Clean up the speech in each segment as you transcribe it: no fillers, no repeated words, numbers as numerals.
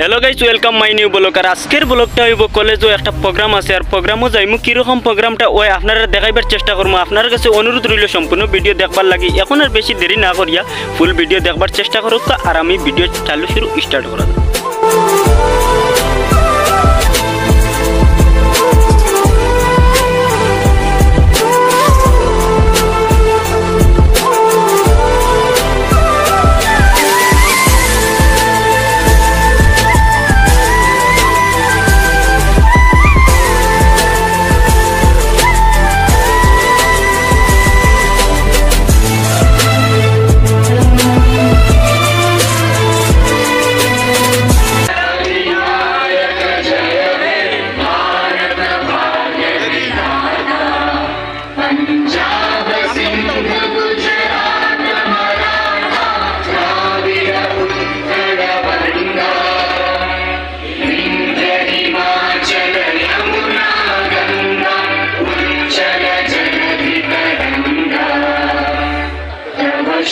Hello guys welcome my new blog. আর আজকের ব্লগটা হইব কলেজে একটা প্রোগ্রাম আছে, আর প্রোগ্রামও যাইমু কিরকম প্রোগ্রামটা ওই আপনারা দেখাইবার চেষ্টা করবো। আপনার কাছে অনুরোধ রইল সম্পূর্ণ ভিডিও দেখবার লাগি। এখন আর বেশি দেরি না করিয়া ফুল ভিডিও দেখবার চেষ্টা করুক, আর আমি ভিডিও চালু শুরু স্টার্ট করা।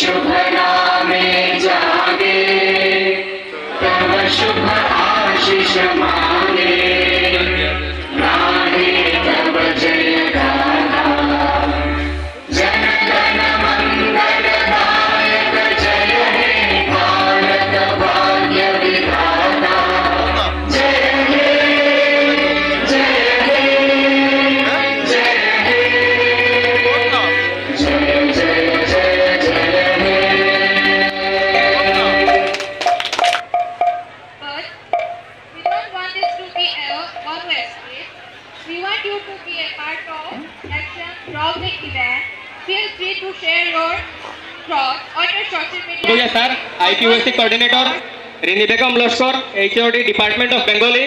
शुभ नामे जागे तव शुभ आशीष मांगे गाहे तव जय गाथा जन गण मंगल दायक जय हे भारत भाग्य विधाता जय हे जय हे जय हे जय जय We want you to be a part of action throughout the event. Feel free to share your thoughts on your social media. Yes, sir. IPUSC coordinator Rini Begum Loskor, HOD Department of Bengali.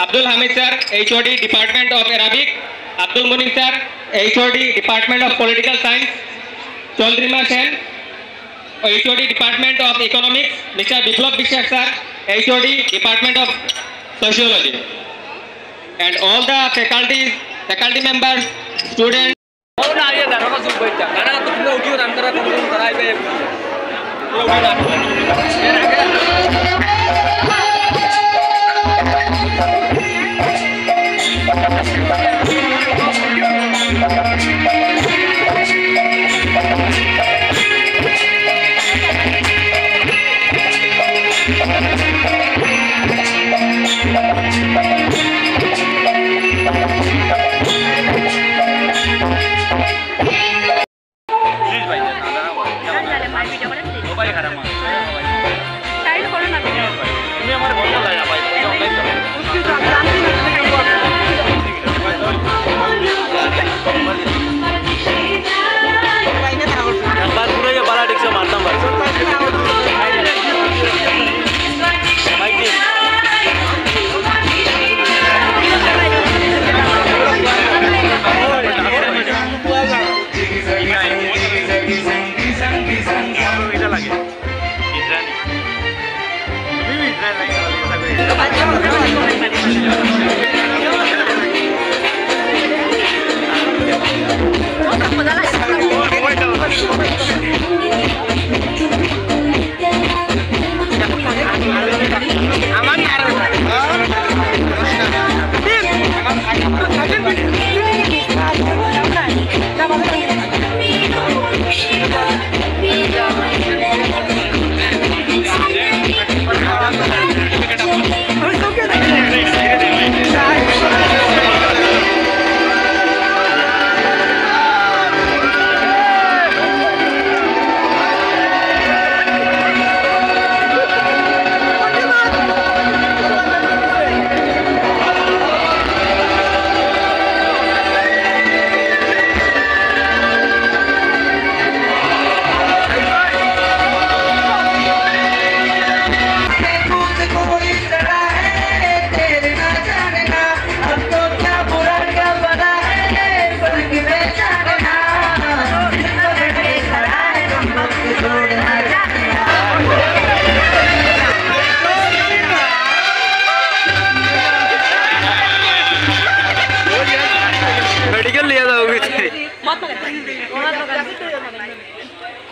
Abdul Hamid sir, HOD Department of Arabic. Abdul Munin sir, HOD Department of Political Science. Chandrima Sen, HOD Department of Economics. Mr. Biplab Bishak sir, HOD Department of Sociology. And all the faculty members, students.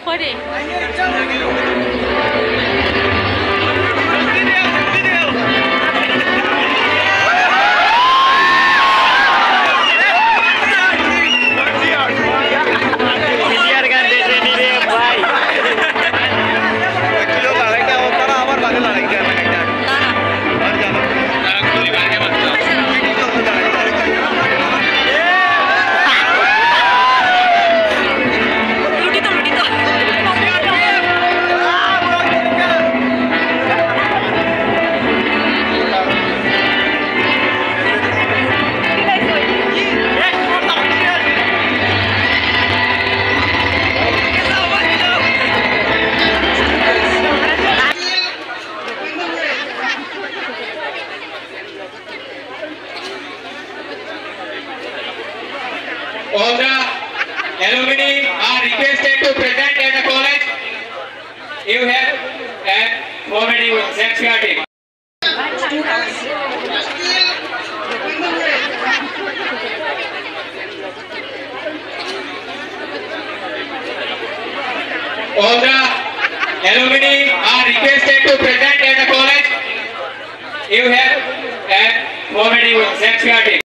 What All the alumni are requested to present at the college. You have already sexuality. All the alumni are requested to present at the college. You have already sexuality.